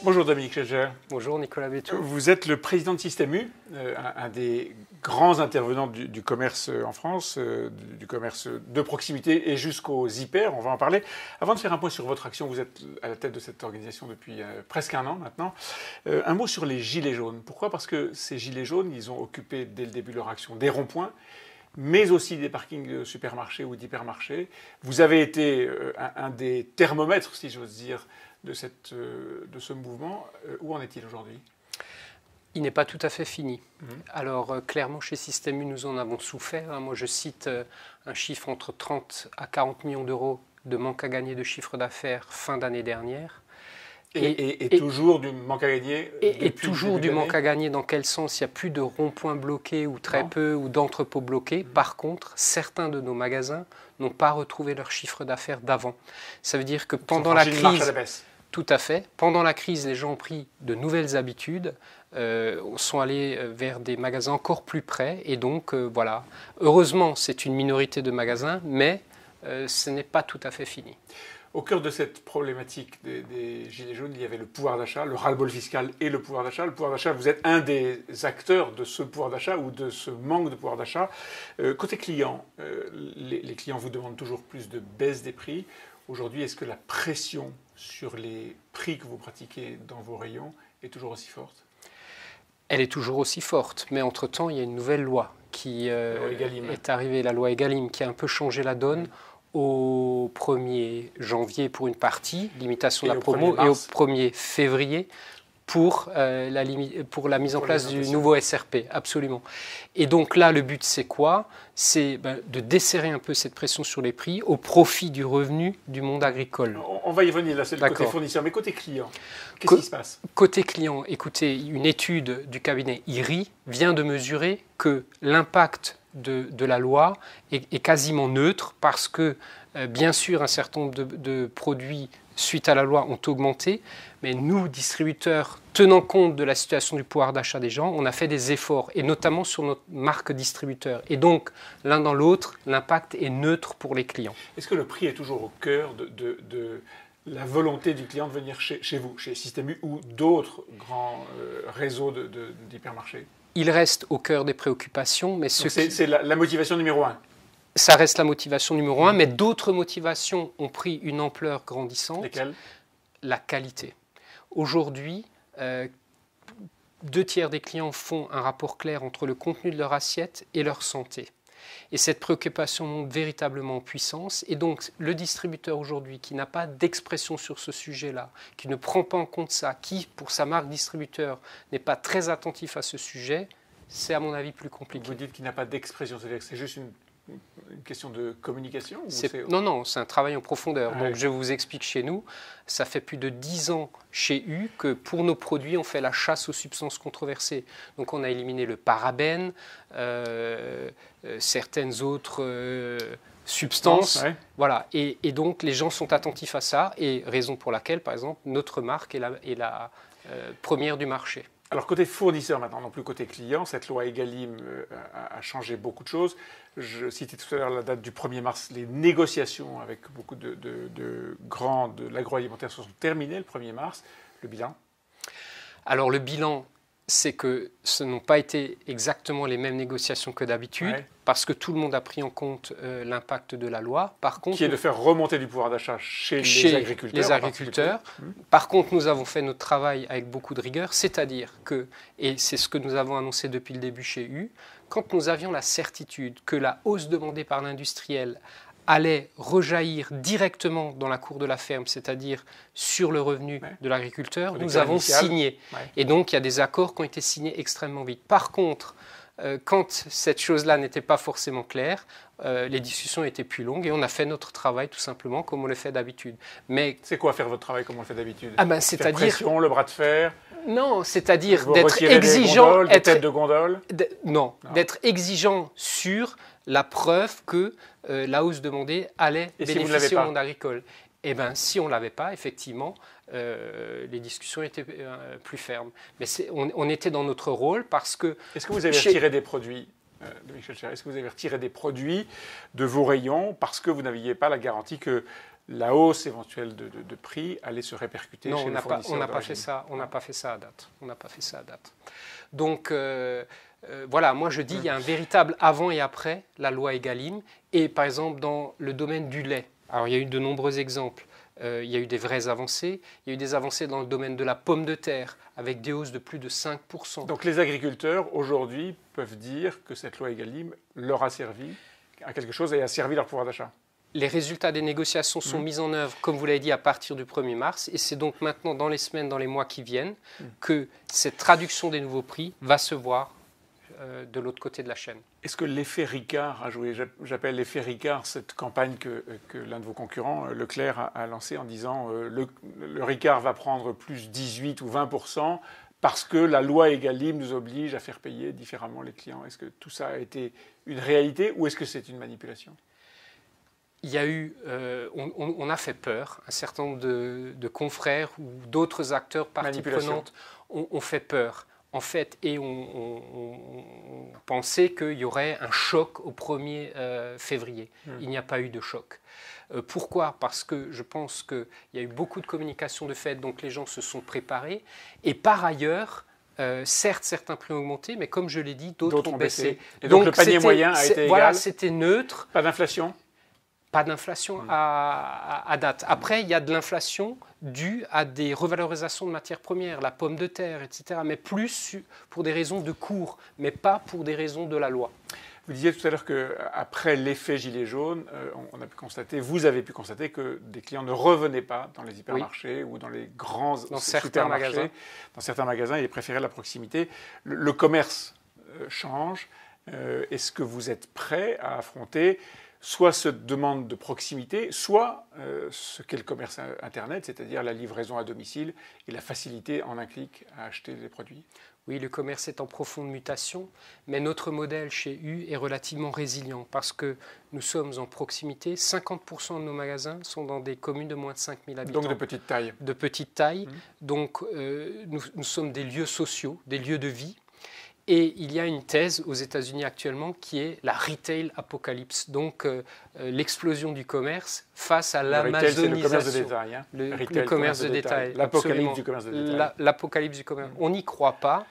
Bonjour Dominique Schelger. Bonjour Nicolas Bétou. Vous êtes le président de Système U, un des grands intervenants du commerce en France, du commerce de proximité et jusqu'aux hyper, on va en parler. Avant de faire un point sur votre action, vous êtes à la tête de cette organisation depuis presque un an maintenant. Un mot sur les gilets jaunes. Pourquoi? Parce que ces gilets jaunes, ils ont occupé dès le début de leur action des ronds-points, mais aussi des parkings de supermarchés ou d'hypermarchés. Vous avez été un des thermomètres, si j'ose dire, de ce mouvement. Où en est-il aujourd'hui? Il n'est pas tout à fait fini. Alors clairement, chez Système U, nous en avons souffert. Moi, je cite un chiffre entre 30 à 40 millions d'euros de manque à gagner de chiffre d'affaires fin d'année dernière. Et toujours du manque à gagner. Et toujours du manque à gagner, dans quel sens? Il n'y a plus de ronds-points bloqués ou très peu, ou d'entrepôts bloqués. Par contre, certains de nos magasins n'ont pas retrouvé leur chiffre d'affaires d'avant. Ça veut dire que pendant la crise... Tout à fait. Pendant la crise, les gens ont pris de nouvelles habitudes, sont allés vers des magasins encore plus près. Et donc, voilà. Heureusement, c'est une minorité de magasins, mais ce n'est pas tout à fait fini. Au cœur de cette problématique des gilets jaunes, il y avait le pouvoir d'achat, le ras-le-bol fiscal et le pouvoir d'achat. Le pouvoir d'achat, vous êtes un des acteurs de ce pouvoir d'achat ou de ce manque de pouvoir d'achat. Côté client, les clients vous demandent toujours plus de baisse des prix. Aujourd'hui, est-ce que la pression sur les prix que vous pratiquez dans vos rayons est toujours aussi forte? Elle est toujours aussi forte, mais entre-temps, il y a une nouvelle loi qui est arrivée, la loi Egalim, qui a un peu changé la donne. Au 1er janvier pour une partie, limitation de la promo, et au 1er février pour la mise en place du nouveau SRP, absolument. Et donc là, le but, c'est quoi? C'est de desserrer un peu cette pression sur les prix au profit du revenu du monde agricole. On va y revenir, là, c'est le côté fournisseur, mais côté client, qu'est-ce qui se passe? Côté client, écoutez, une étude du cabinet IRI vient de mesurer que l'impact de la loi est quasiment neutre parce que, bien sûr, un certain nombre de produits, suite à la loi, ont augmenté, mais nous, distributeurs, tenant compte de la situation du pouvoir d'achat des gens, on a fait des efforts, et notamment sur notre marque distributeur. Et donc, l'un dans l'autre, l'impact est neutre pour les clients. Est-ce que le prix est toujours au cœur de la volonté du client de venir chez vous, chez Système U ou d'autres grands réseaux d'hypermarchés? Il reste au cœur des préoccupations, mais c'est la motivation numéro un. Ça reste la motivation numéro un, mais d'autres motivations ont pris une ampleur grandissante. Lesquelles? La qualité. Aujourd'hui, 2/3 des clients font un rapport clair entre le contenu de leur assiette et leur santé. Et cette préoccupation monte véritablement en puissance. Et donc, le distributeur aujourd'hui qui n'a pas d'expression sur ce sujet-là, qui ne prend pas en compte ça, qui, pour sa marque distributeur, n'est pas très attentif à ce sujet, c'est à mon avis plus compliqué. Vous dites qu'il n'a pas d'expression, c'est-à-dire que c'est juste une question de communication Non, c'est un travail en profondeur. Ouais. Donc je vous explique chez nous, ça fait plus de 10 ans chez U que pour nos produits, on fait la chasse aux substances controversées. Donc on a éliminé le parabène, certaines autres substances. Ouais. Voilà. Et donc les gens sont attentifs à ça, et raison pour laquelle, par exemple, notre marque est la première du marché. Alors, côté fournisseur maintenant, non plus côté client, cette loi Egalim a changé beaucoup de choses. Je citais tout à l'heure la date du 1er mars. Les négociations avec beaucoup de grands de l'agroalimentaire se sont terminées le 1er mars. Le bilan? Alors, le bilan, c'est que ce n'ont pas été exactement les mêmes négociations que d'habitude, parce que tout le monde a pris en compte l'impact de la loi. Par contre, qui est de faire remonter du pouvoir d'achat chez les agriculteurs. Par contre, nous avons fait notre travail avec beaucoup de rigueur, c'est-à-dire que, et c'est ce que nous avons annoncé depuis le début chez U, quand nous avions la certitude que la hausse demandée par l'industriel allait rejaillir directement dans la cour de la ferme, c'est-à-dire sur le revenu de l'agriculteur, nous avons signé. Et donc, il y a des accords qui ont été signés extrêmement vite. Par contre, quand cette chose-là n'était pas forcément claire, les discussions étaient plus longues et on a fait notre travail tout simplement comme on le fait d'habitude. Mais c'est quoi faire votre travail comme on le fait d'habitude? C'est-à-dire pression, le bras de fer. Non, c'est-à-dire d'être exigeant. Des têtes de gondole. Non, d'être exigeant sur la preuve que la hausse demandée allait bénéficier au monde agricole. Eh bien, si on ne l'avait pas, effectivement, les discussions étaient plus fermes. Mais on était dans notre rôle parce que... Est-ce que vous avez retiré des produits, Dominique Schelger, est-ce que vous avez retiré des produits de vos rayons parce que vous n'aviez pas la garantie que la hausse éventuelle de prix allait se répercuter non, chez les fournisseurs. On n'a pas fait ça. On n'a pas fait ça à date. On n'a pas fait ça à date. Donc voilà, moi je dis il y a un véritable avant et après la loi Egalim. Et par exemple dans le domaine du lait, alors il y a eu de nombreux exemples. Il y a eu des vraies avancées. Il y a eu des avancées dans le domaine de la pomme de terre avec des hausses de plus de 5%. Donc les agriculteurs aujourd'hui peuvent dire que cette loi Egalim leur a servi à quelque chose et a servi leur pouvoir d'achat. Les résultats des négociations sont mis en œuvre, comme vous l'avez dit, à partir du 1er mars. Et c'est donc maintenant, dans les semaines, dans les mois qui viennent, que cette traduction des nouveaux prix va se voir de l'autre côté de la chaîne. Est-ce que l'effet Ricard a joué? J'appelle l'effet Ricard cette campagne que l'un de vos concurrents, Leclerc, a lancée en disant le Ricard va prendre plus 18 ou 20% parce que la loi Egalim nous oblige à faire payer différemment les clients. Est-ce que tout ça a été une réalité ou est-ce que c'est une manipulation? Il y a eu, on a fait peur, un certain nombre de confrères ou d'autres acteurs parties prenantes ont fait peur. En fait, et on pensait qu'il y aurait un choc au 1er février. Il n'y a pas eu de choc. Pourquoi? Parce que je pense qu'il y a eu beaucoup de communication de fait, donc les gens se sont préparés. Et par ailleurs, certes, certains prix ont augmenté, mais comme je l'ai dit, d'autres ont baissé. Et donc le panier moyen a été égal? Voilà, c'était neutre. Pas d'inflation? Pas d'inflation à date. Après, il y a de l'inflation due à des revalorisations de matières premières, la pomme de terre, etc. Mais plus pour des raisons de cours, mais pas pour des raisons de la loi. Vous disiez tout à l'heure qu'après l'effet gilet jaune, on a pu constater, vous avez pu constater que des clients ne revenaient pas dans les hypermarchés ou dans les grands supermarchés, dans certains magasins, ils préféraient la proximité. Le commerce change. Est-ce que vous êtes prêt à affronter soit cette demande de proximité, soit ce qu'est le commerce Internet, c'est-à-dire la livraison à domicile et la facilité en un clic à acheter des produits? Oui, le commerce est en profonde mutation, mais notre modèle chez U est relativement résilient parce que nous sommes en proximité. 50% de nos magasins sont dans des communes de moins de 5000 habitants. Donc de petite taille. De petite taille. Donc nous sommes des lieux sociaux, des lieux de vie. Et il y a une thèse aux États-Unis actuellement qui est la retail apocalypse, donc l'explosion du commerce face à l'amazonisation. Le commerce de détail. Hein. Le commerce de détail. L'apocalypse du commerce de détail. L'apocalypse du commerce. On n'y croit pas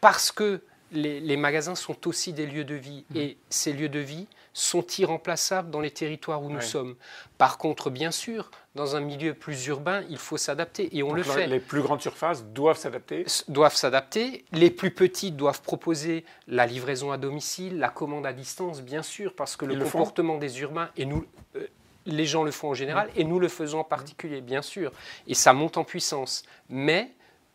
parce que les magasins sont aussi des lieux de vie et ces lieux de vie sont irremplaçables dans les territoires où nous sommes. Par contre, bien sûr, dans un milieu plus urbain, il faut s'adapter et on le fait. Les plus grandes surfaces doivent s'adapter. Doivent s'adapter. Les plus petites doivent proposer la livraison à domicile, la commande à distance, bien sûr, parce que le comportement des urbains, et nous, les gens le font en général, et nous le faisons en particulier, bien sûr. Et ça monte en puissance. Mais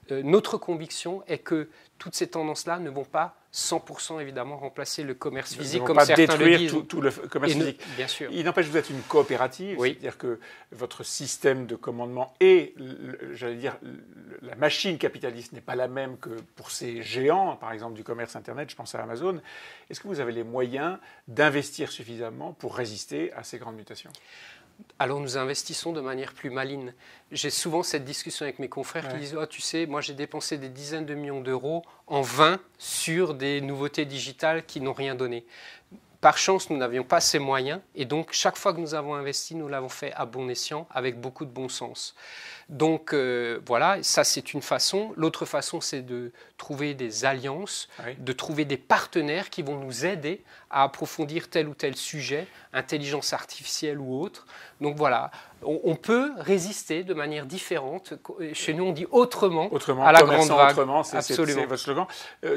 notre conviction est que toutes ces tendances-là ne vont pas 100% évidemment remplacer le commerce physique, comme certains le disent. Tout le commerce physique. Bien sûr. Il n'empêche que vous êtes une coopérative, c'est-à-dire que votre système de commandement et, j'allais dire, la machine capitaliste n'est pas la même que pour ces géants, par exemple du commerce Internet, je pense à Amazon. Est-ce que vous avez les moyens d'investir suffisamment pour résister à ces grandes mutations ? Alors nous investissons de manière plus maligne. J'ai souvent cette discussion avec mes confrères qui disent « Oh, tu sais, moi j'ai dépensé des dizaines de millions d'euros en vain sur des nouveautés digitales qui n'ont rien donné. » Par chance, nous n'avions pas ces moyens et donc chaque fois que nous avons investi, nous l'avons fait à bon escient, avec beaucoup de bon sens. Donc voilà, ça c'est une façon. L'autre façon, c'est de trouver des alliances, de trouver des partenaires qui vont nous aider à approfondir tel ou tel sujet, intelligence artificielle ou autre. Donc voilà, on peut résister de manière différente. Chez nous, on dit autrement à la grande vague. Autrement, c'est votre slogan.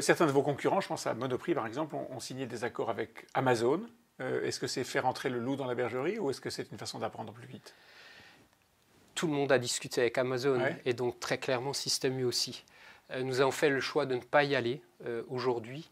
Certains de vos concurrents, je pense à Monoprix par exemple, ont signé des accords avec Amazon. Est-ce que c'est faire entrer le loup dans la bergerie ou est-ce que c'est une façon d'apprendre plus vite ? Tout le monde a discuté avec Amazon et donc très clairement Système U aussi. Nous avons fait le choix de ne pas y aller aujourd'hui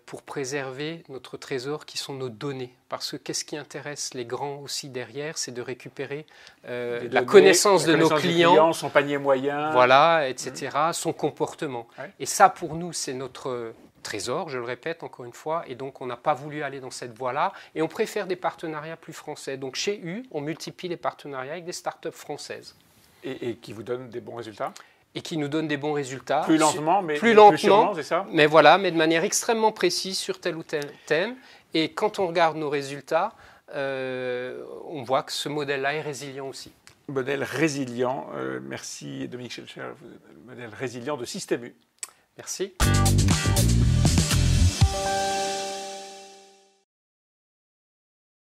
pour préserver notre trésor qui sont nos données. Parce que qu'est-ce qui intéresse les grands aussi derrière, c'est de récupérer la connaissance de nos clients, son panier moyen, voilà, etc., son comportement. Et ça pour nous c'est notre trésor, je le répète encore une fois, et donc on n'a pas voulu aller dans cette voie-là, et on préfère des partenariats plus français. Donc chez U, on multiplie les partenariats avec des startups françaises. Et qui vous donnent des bons résultats ? Et qui nous donnent des bons résultats. Plus lentement, mais plus lentement, sûrement, c'est ça ? Mais voilà, mais de manière extrêmement précise sur tel ou tel thème. Et quand on regarde nos résultats, on voit que ce modèle-là est résilient aussi. Modèle résilient. Merci Dominique Schelcher, modèle résilient de Système U. Merci.